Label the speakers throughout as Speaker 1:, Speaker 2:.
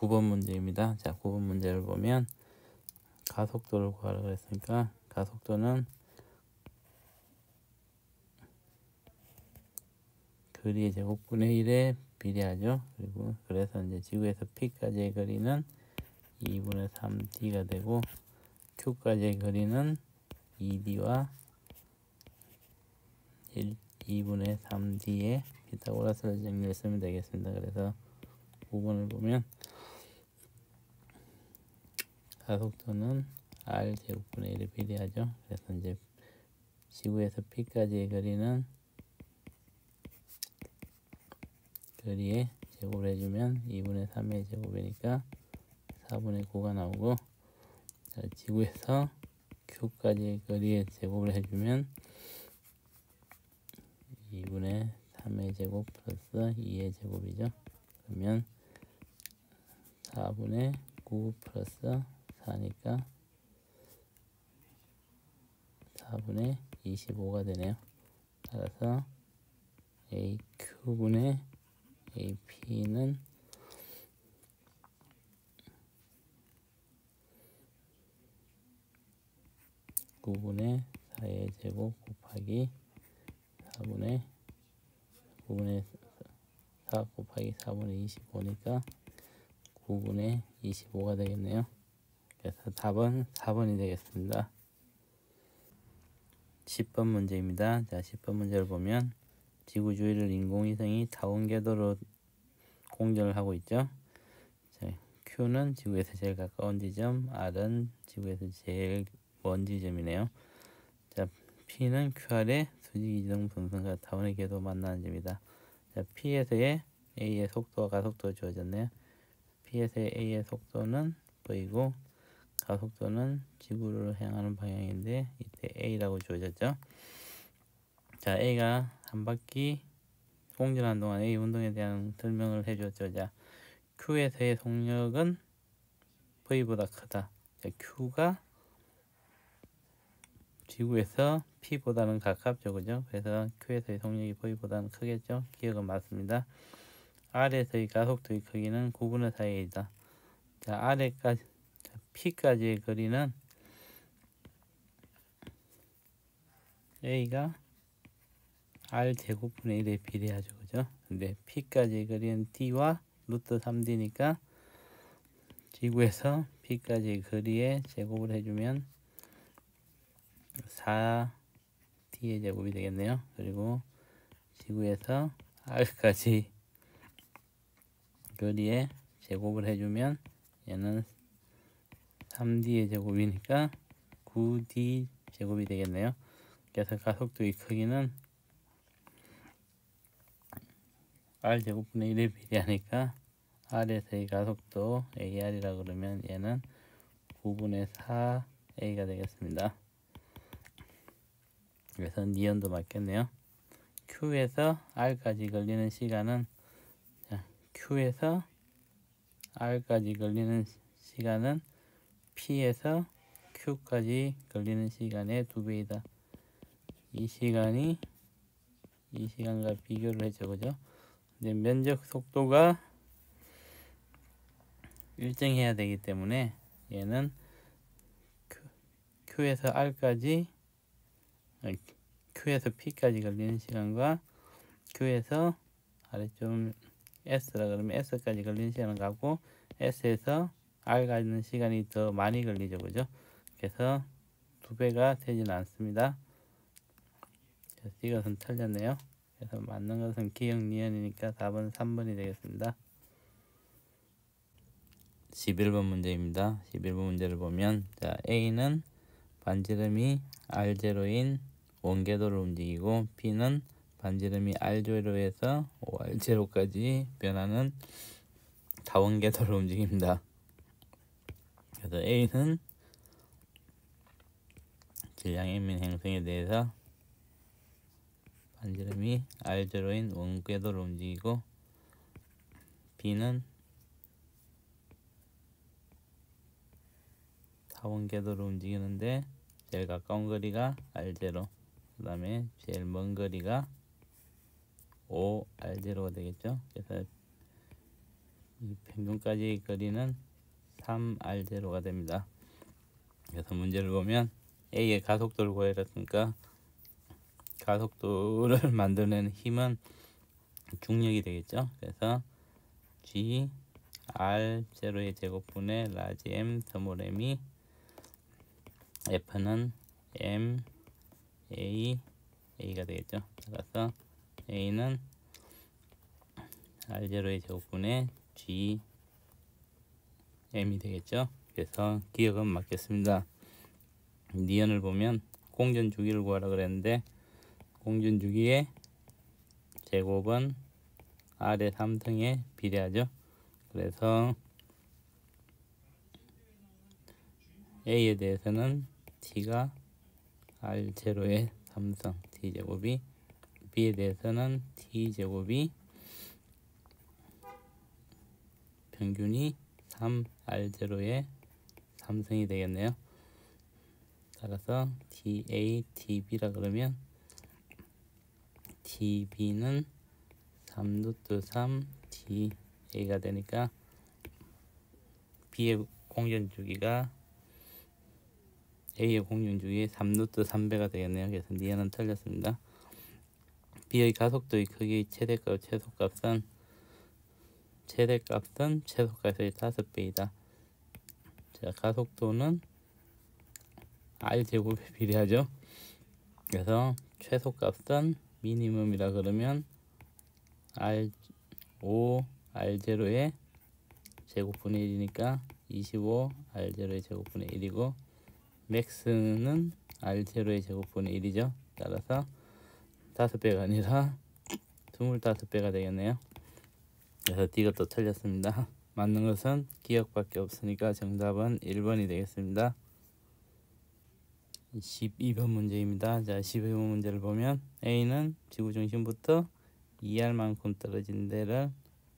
Speaker 1: 9번 문제입니다. 자, 9번 문제를 보면 가속도를 구하라고 했으니까 가속도는 거리의 제곱분의 1에 비례하죠. 그리고 그래서 이제 지구에서 P까지의 거리는 2분의 3D가 되고 Q까지의 거리는 2D와 2분의 3D의 피타고라스를 정리했으면 되겠습니다. 그래서 5번을 보면 가속도는 R 제곱분의 1에 비례하죠. 그래서 이제 지구에서 P까지의 거리는 거리에 제곱을 해주면 2분의 3의 제곱이니까 4분의 9가 나오고, 자, 지구에서 Q까지의 거리에 제곱을 해주면 2분의 3의 제곱 플러스 2의 제곱이죠. 그러면 4분의 9 플러스 4니까 4분의 25가 되네요. 따라서 AQ분의 AP는 9분의 4의 제곱 곱하기 4분의 4 곱하기 4분의 25니까 9분의 25가 되겠네요. 그래서 답은 4번이 되겠습니다. 10번 문제입니다. 자, 10번 문제를 보면 지구 주위를 인공위성이 타원 궤도로 공전을 하고 있죠. 자, Q는 지구에서 제일 가까운 지점, R은 지구에서 제일 먼 지점이네요. 자, P는 QR의 수직 이동 분선과 타원의 궤도 만나는 점이다. 자, P에서의 A의 속도와 가속도가 주어졌네요. P에서의 A의 속도는 V고 가속도는 지구를 향하는 방향인데 이때 A라고 주어졌죠. 자, A가 한 바퀴 공전하는 동안 A 운동에 대한 설명을 해줬죠. 자, Q에서의 속력은 V보다 크다. 자, Q가 지구에서 P보다는 가깝죠, 그죠? 그래서 Q에서의 속력이 V보다는 크겠죠. 기억은 맞습니다. R에서의 가속도의 크기는 9분의 4의 1이다. 자, R에까지 P까지의 거리는 A가 R 제곱분의 1에 비례하죠, 그죠? 근데 P까지의 거리는 D와 루트 3D니까 지구에서 P까지의 거리에 제곱을 해주면 4D의 제곱이 되겠네요. 그리고 지구에서 R까지 거리에 제곱을 해주면 얘는 3D의 제곱이니까 9D 제곱이 되겠네요. 그래서 가속도의 크기는 R 제곱분의 1에 비례하니까 R에서의 가속도 AR이라고 그러면 얘는 9분의 4A가 되겠습니다. 그래서 니은도 맞겠네요. Q에서 R까지 걸리는 시간은, 자, Q에서 R까지 걸리는 시간은 P에서 Q까지 걸리는 시간의 2배이다. 이 시간이 이 시간과 비교를 해줘, 그죠? 근데 면적 속도가 일정해야 되기 때문에 얘는 Q에서 R까지, Q에서 P까지 걸리는 시간과 Q에서 아래쪽 S라 그러면 S까지 걸리는 시간은 같고 S에서 R 가는 시간이 더 많이 걸리죠, 그죠? 그래서 2배가 되지는 않습니다. 그래서 이것은 틀렸네요. 그래서 맞는 것은 기역 니은이니까 답은 3번이 되겠습니다. 11번 문제입니다. 11번 문제를 보면, 자, A는 반지름이 R0인 원궤도를 움직이고 B는 반지름이 R0에서 OR0까지 변하는 다원궤도를 움직입니다. 그래서 A는 질량의 민 행성에 대해서 반지름이 R0인 원궤도를 움직이고 B는 타원궤도를 움직이는데 제일 가까운 거리가 R0, 그 다음에 제일 먼 거리가 OR0가 되겠죠. 그래서 이 평균까지 거리는 3r0가 됩니다. 그래서 문제를 보면 A의 가속도를 구하랬으니까 가속도를 만들어내는 힘은 중력이 되겠죠. 그래서 G R0의 제곱분의 라지 M 스몰 m이 F는 M A가 되겠죠. 따라서 A는 R0의 제곱분의 G M이 되겠죠. 그래서 기억은 맞겠습니다. 니은을 보면 공전 주기를 구하라 그랬는데 공전 주기의 제곱은 R의 3승에 비례하죠. 그래서 A에 대해서는 T가 R0의 3승 T제곱이, B에 대해서는 T제곱이 평균이 3R0의 3승이 되겠네요. 따라서 TA, TB라 그러면 TB는 3루트3 TA가 되니까 B의 공전주기가 A의 공전주기의 3루트3배가 되겠네요. 그래서 니은은 틀렸습니다. B의 가속도의 크기의 최대값, 최소값은 최소값의 5배이다. 자, 가속도는 R제곱에 비례하죠. 그래서 최소값은 미니멈이라 그러면 R0의 제곱분의 1이니까 25 R0의 제곱분의 1이고 맥스는 R0의 제곱분의 1이죠. 따라서 5배가 아니라 25배가 되겠네요. 그래서 D가 또 틀렸습니다. 맞는 것은 기억밖에 없으니까 정답은 1번이 되겠습니다. 12번 문제입니다. 자, 12번 문제를 보면 A는 지구 중심부터 2R만큼 떨어진 데를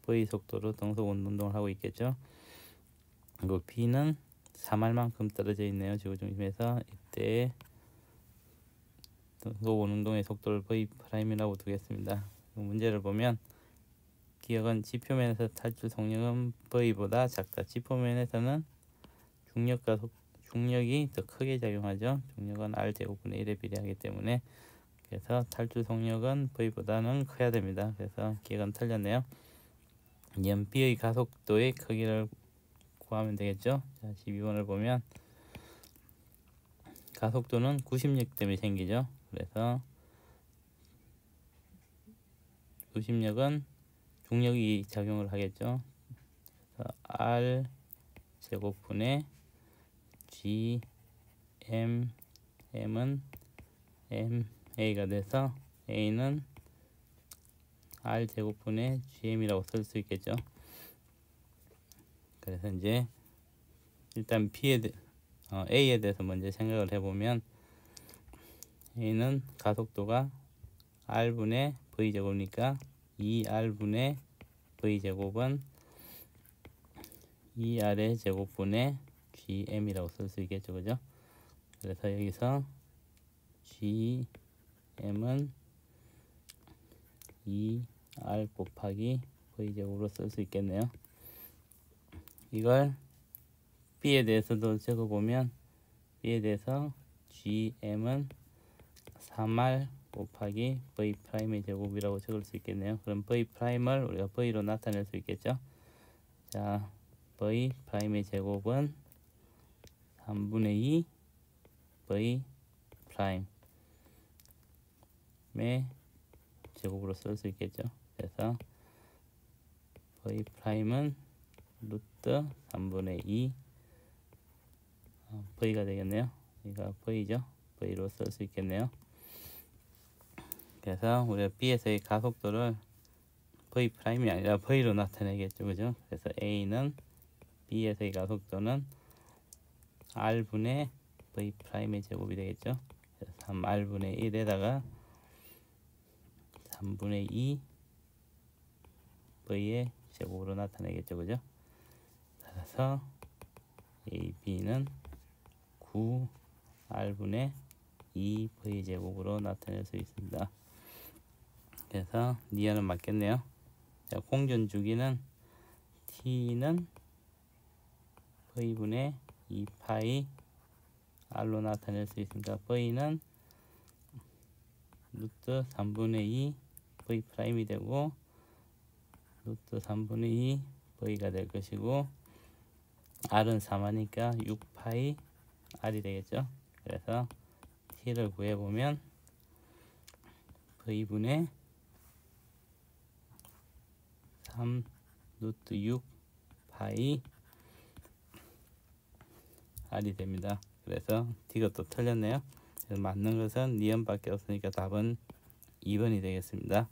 Speaker 1: V 속도로 등속 운동을 하고 있겠죠. 그리고 B는 3R만큼 떨어져 있네요. 지구 중심에서. 이때 등속 운동의 속도를 V'이라고 두겠습니다. 문제를 보면 기억은 지표면에서 탈출 속력은 V보다 작다. 지표면에서는 중력이 더 크게 작용하죠. 중력은 R제곱분의 1에 비례하기 때문에. 그래서 탈출 속력은 V보다는 커야 됩니다. 그래서 기억은 틀렸네요. 이은 B의 가속도의 크기를 구하면 되겠죠. 자, 12번을 보면 가속도는 구심력 때문에 생기죠. 그래서 구심력은 중력이 작용을 하겠죠. 그래서 R 제곱분의 G M은 MA가 돼서 A는 R 제곱분의 GM이라고 쓸 수 있겠죠. 그래서 이제 일단 A에 대해서 먼저 생각을 해보면 A는 가속도가 R분의 V제곱이니까 2R분의 V제곱은 2R의 제곱분의 GM이라고 쓸 수 있겠죠. 그죠? 그래서 여기서 GM은 2R 곱하기 V제곱으로 쓸 수 있겠네요. 이걸 B에 대해서도 적어보면 B에 대해서 GM은 3R 곱하기 V'의 제곱이라고 적을 수 있겠네요. 그럼 V'을 우리가 V로 나타낼 수 있겠죠. 자, V'의 제곱은 3분의 2 V'의 제곱으로 쓸 수 있겠죠. 그래서 V'은 루트 3분의 2 V가 되겠네요. 이거 V죠. V로 쓸 수 있겠네요. 그래서 우리가 B에서의 가속도를 V'이 아니라 V로 나타내겠죠. 그죠? 그래서 A는 B에서의 가속도는 R분의 V'의 제곱이 되겠죠. 그래서 3R분의 1에다가 3분의 2 V의 제곱으로 나타내겠죠. 그죠? 따라서 A, B는 9R분의 2 V의 제곱으로 나타낼 수 있습니다. 그래서 니은은 맞겠네요. 자, 공전 주기는 t는 v분의 2파이 r로 나타낼 수 있습니다. v는 루트 3분의 2 v 프라임이 되고 루트 3분의 2 v가 될 것이고 r은 3하니까 6파이 r이 되겠죠. 그래서 t를 구해보면 v분의 3 루트 6 파이 r이 됩니다. 그래서 D가 또 틀렸네요. 그래서 맞는 것은 니은밖에 없으니까 답은 2번이 되겠습니다.